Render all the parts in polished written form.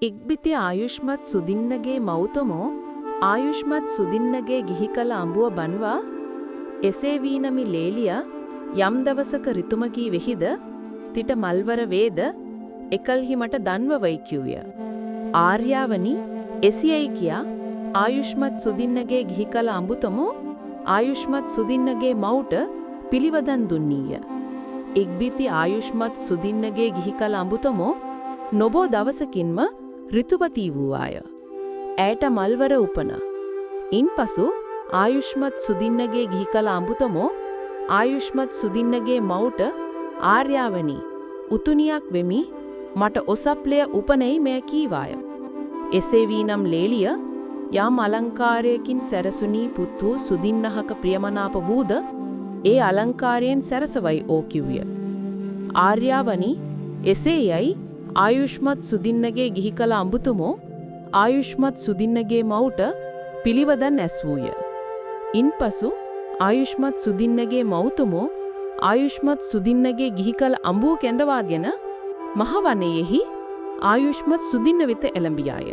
ඉක්බිති ආයුෂ්මත් සුදින්නගේ මෞතමෝ ආයුෂ්මත් සුදින්නගේ ගිහිකල අඹුව බන්වා එසේ වීනමි ලේලිය යම් දවසක රිතුමකී වෙහිද තිට මල්වර වේද එකල්හි මට දන්වවයි කිව්ය. ආර්යාවනි එසියයි කියා ආයුෂ්මත් සුදින්නගේ ගිහිකල අඹුතමෝ ආයුෂ්මත් සුදින්නගේ මවුට පිළිවදන් දුන්නීය. ඉක්බිති ආයුෂ්මත් සුදින්නගේ ගිහිකල අඹුතමෝ නොබෝ දවසකින්ම ඍතුපති වූවාය. ඇයට මල්වර උපන. ඉන්පසු ආයුෂ්මත් සුදින්නගේ ගිහිකල අඹුතමෝ ආයුෂ්මත් සුදින්නගේ මවුට ආර්යාවනි උතුනියක් වෙමි මට ඔසප්ලය උපනෙයි මෙය කීවාය. එසේ වීනම් ලේලිය යම් අලංකාරයකින් සැරසුනී පුත් වූ සුදින්නහක ප්‍රියමනාප වූද ඒ අලංකාරයෙන් සැරසවයි ඕ කිව්ය. ආර්යාවනි එසේ යයි ආයුෂ්මත් සුදින්නගේ ගිහිකල අඹුතුමෝ ආයුෂ්මත් සුදින්නගේ මවුට පිළිවදන් ඇස්වූය. ඉන්පසු ආයුෂ්මත් සුදින්නගේ මවුතුමෝ ආයුෂ්මත් සුදින්නගේ ගිහිකල අඹුව කැඳවාගෙන මහවනයෙහි ආයුෂ්මත් සුදින්න වෙත එළඹියාය.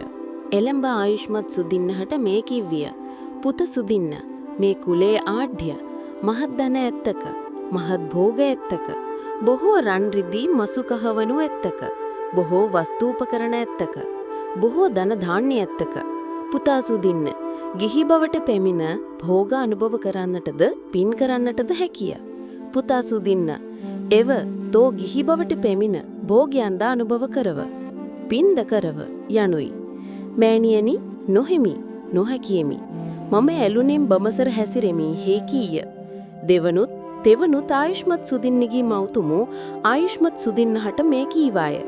එළඹ ආයුෂ්මත් සුදින්නහට මේ කිව්විය. පුත සුදින්න මේ කුලේ ආඩ්‍ය මහත් ධන ඇත්තක මහත් භෝග ඇත්තක බොහෝ රන් රිදී මසු කහවණු ඇත්තක බොහෝ වස්තූපකරණ ඇත්තක බොහෝ ධන ධාන්‍ය ඇත්තක පුතා සුදින්න ගිහි බවට පැමිණ භෝග අනුභව කරන්නටද පින් කරන්නටද හැකිය. පුතා සුදින්න එව තෝ ගිහි බවට පැමිණ භෝගයන්ද අනුභව කරව පින්ද කරව යනුයි. මෑණියනි නොහෙමි නොහැකියෙමි මම ඇලුනෙන් බමසර හැසිරෙමි හේකීය. දෙවනුත් තෙවනුත් ආයුෂ්මත් සුදින්නගේ මව්තුමෝ ආයුෂ්මත් සුදින්නහට මේ කීවාය.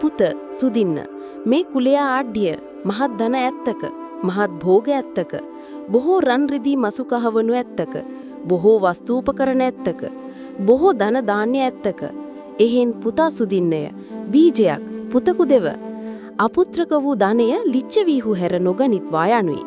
පුත සුදින්න මේ කුලයා ආඩ්‍ය මහත් ධන ඇත්තක මහත් භෝග ඇත්තක බොහෝ රන් රිදී මසු කහවණු ඇත්තක බොහෝ වස්තූපකරණ ඇත්තක බොහෝ ධන ධාන්‍ය ඇත්තක එහෙන් පුතා සුදින්නය බීජයක් පුතකු දෙව අපුත්‍රක වූ ධනය ලිච්ඡ වීහු හැර නොගනිත්වා යනුයි.